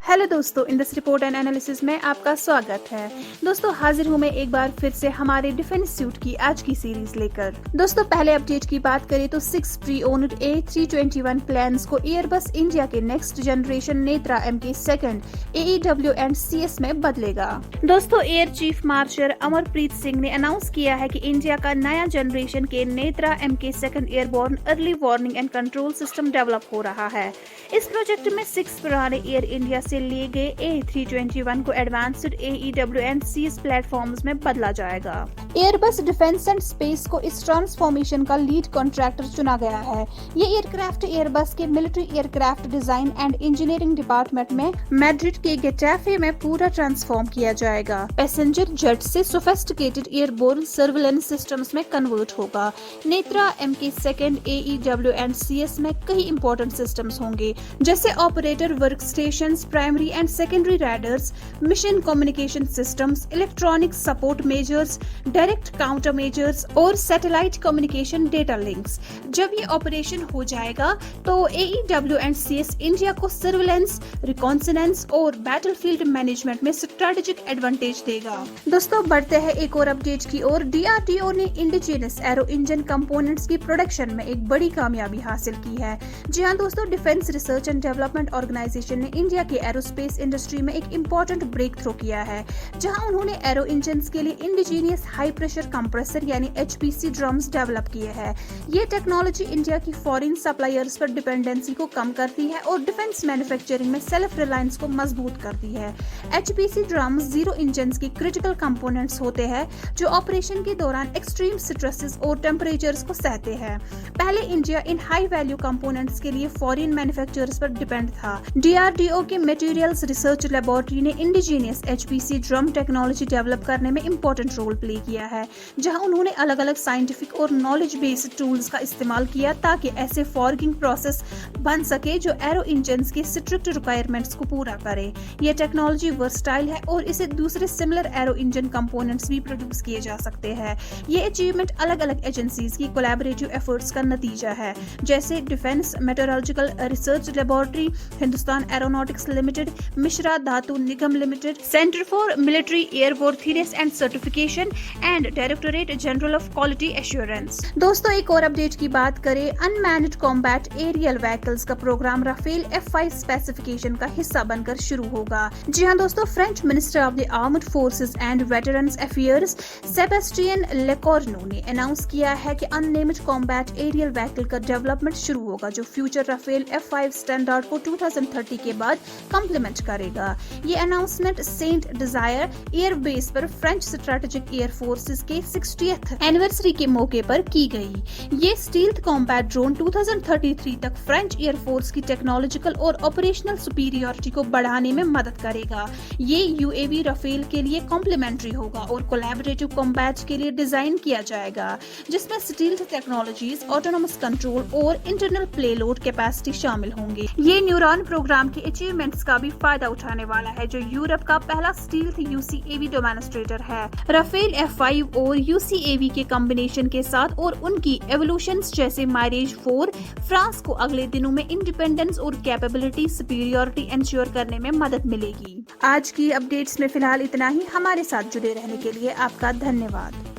Hello दोस्तों, in this report and analysis में आपका स्वागत है। दोस्तों, हाजिर हूं मैं एक बार फिर से हमारे डिफेंस सूट की आज की सीरीज लेकर। दोस्तों, पहले अपडेट की बात करें तो 6 प्री ओन्ड A321 प्लेन्स को एयरबस इंडिया के next generation Netra MK2 AEW and CS में बदलेगा। दोस्तों, air chief marshal Amarpreet Singh ने अनाउंस किया है कि इंडिया का नया जनरेशन के Netra MK2 airborne early warning and control system develop हो रहा है। इस प्रोजेक्ट में 6 पुराने एयर इंडिया से लिए गए A321 को advanced AEW and CS platforms में बदला जाएगा। एयरबस डिफेंस एंड स्पेस को इस ट्रांसफॉर्मेशन का लीड कॉन्ट्रैक्टर चुना गया है। ये एयरक्राफ्ट एयरबस के military aircraft design and engineering department में मैड्रिड के गेटाफे में पूरा ट्रांसफॉर्म किया जाएगा। पैसेंजर जेट से सोफिस्टिकेटेड एयरबोर्न सर्विलेंस सिस्टम्स में कन्वर्ट होगा। Netra MK2 AEW and CS में कई इंपॉर्टेंट सिस्टम्स होंगे, जैसे operator work station, primary and secondary radars, mission communication systems, electronic support measures, direct counter measures और सैटेलाइट कम्युनिकेशन डेटा लिंक्स। जब ये operation हो जाएगा तो AEW एंड CS इंडिया को सर्विलेंस, रिकॉन्सनेंस और बैटलफील्ड मैनेजमेंट में स्ट्रेटेजिक एडवांटेज देगा। दोस्तों, बढ़ते हैं एक और अपडेट की ओर। DRDO ने इंडिजिनस एरो इंजन कंपोनेंट्स की प्रोडक्शन में एक बड़ी कामयाबी हासिल की है। जी हाँ दोस्तों, defence research and development organisation ने इंडिया के एरोस्पेस इंडस्ट्री में एक इंपॉर्टेंट ब्रेक थ्रू किया है, जहां उन्होंने एरो इंजन्स के लिए इंडिजीनियस हाई प्रेशर कंप्रेसर यानी HPC ड्रम्स डेवलप किए हैं। ये टेक्नोलॉजी इंडिया की फॉरेन सप्लायर्स पर डिपेंडेंसी को कम करती है और डिफेंस मैन्युफैक्चरिंग में सेल्फ रिलायंस को मजबूत करती है। HPC ड्रम्स जीरो इंजन्स के क्रिटिकल कंपोनेंट्स होते हैं जो ऑपरेशन के दौरान एक्सट्रीम स्ट्रेसेस और टेम्परेचर्स को सहते हैं। पहले India in high value components के लिए फॉरेन मैन्युफैक्चरर्स पर डिपेंड था। DRDO के मटेरियल्स रिसर्च लेबोरेटरी ने indigenous HPC drum technology develop करने में इंपॉर्टेंट रोल प्ले किया है, जहां उन्होंने अलग अलग साइंटिफिक और नॉलेज बेस्ड टूल्स का इस्तेमाल किया ताकि ऐसे फॉर्गिंग प्रोसेस बन सके जो एरो इंजन्स के स्ट्रिक्ट रिक्वायरमेंट्स को पूरा करे। यह टेक्नोलॉजी वर्सटाइल है और इसे दूसरे सिमिलर एरो इंजन कंपोनेंट्स भी प्रोड्यूस किए जा सकते हैं। ये अचीवमेंट अलग अलग एजेंसीज की कोलैबोरेटिव एफर्ट्स का नतीजा है, जैसे defence metallurgical research laboratory, Hindustan aeronautics limited, Mishra Dhatu Nigam limited, centre for military airworthiness and certification and directorate general of quality assurance. दोस्तों, एक और अपडेट की बात करें, अनमैन्ड कॉम्बैट एरियल व्हीकल्स का प्रोग्राम राफेल F5 स्पेसिफिकेशन का हिस्सा बनकर शुरू होगा। जी हाँ दोस्तों, French minister of the armed forces and veterans affairs Sebastien Lecornu ने अनाउंस किया है कि अननेम्ड कॉम्बैट एरियल व्हीकल का डेवलपमेंट शुरू होगा, जो फ्यूचर राफेल F5 स्टैंडर्ड को 2030 के बाद कंप्लीमेंट करेगा। ये announcement Saint Dizier air base पर फ्रेंच स्ट्रेटेजिक एयर फोर्सेस के 60th एनिवर्सरी के मौके पर की गई। ये स्टील्थ कॉम्बैट ड्रोन 2033 तक फ्रेंच एयर फोर्स की टेक्नोलॉजिकल और ऑपरेशनल सुपीरियरिटी को बढ़ाने में मदद करेगा। ये UAV राफेल के लिए कॉम्प्लीमेंट्री होगा और कोलैबोरेटिव कॉम्बैट के लिए डिजाइन किया जाएगा, जिसमें स्टील्थ टेक्नोलॉजीज, ऑटोनोमस कंट्रोल और इंटरनल प्लेलोड कैपेसिटी शामिल होंगे। ये न्यूरॉन प्रोग्राम के अचीवमेंट्स का भी फायदा उठाने वाला है, जो यूरोप का पहला स्टील्थ UCAV डेमोन्स्ट्रेटर है। राफेल F5 और UCAV के कॉम्बिनेशन के साथ और उनकी एवोल्यूशंस जैसे माइरेज 4 फ्रांस को अगले दिनों में इंडिपेंडेंस और कैपेबिलिटी सुपीरियरिटी इंश्योर करने में मदद मिलेगी। आज की अपडेट्स में फिलहाल इतना ही। हमारे साथ जुड़े रहने के लिए आपका धन्यवाद।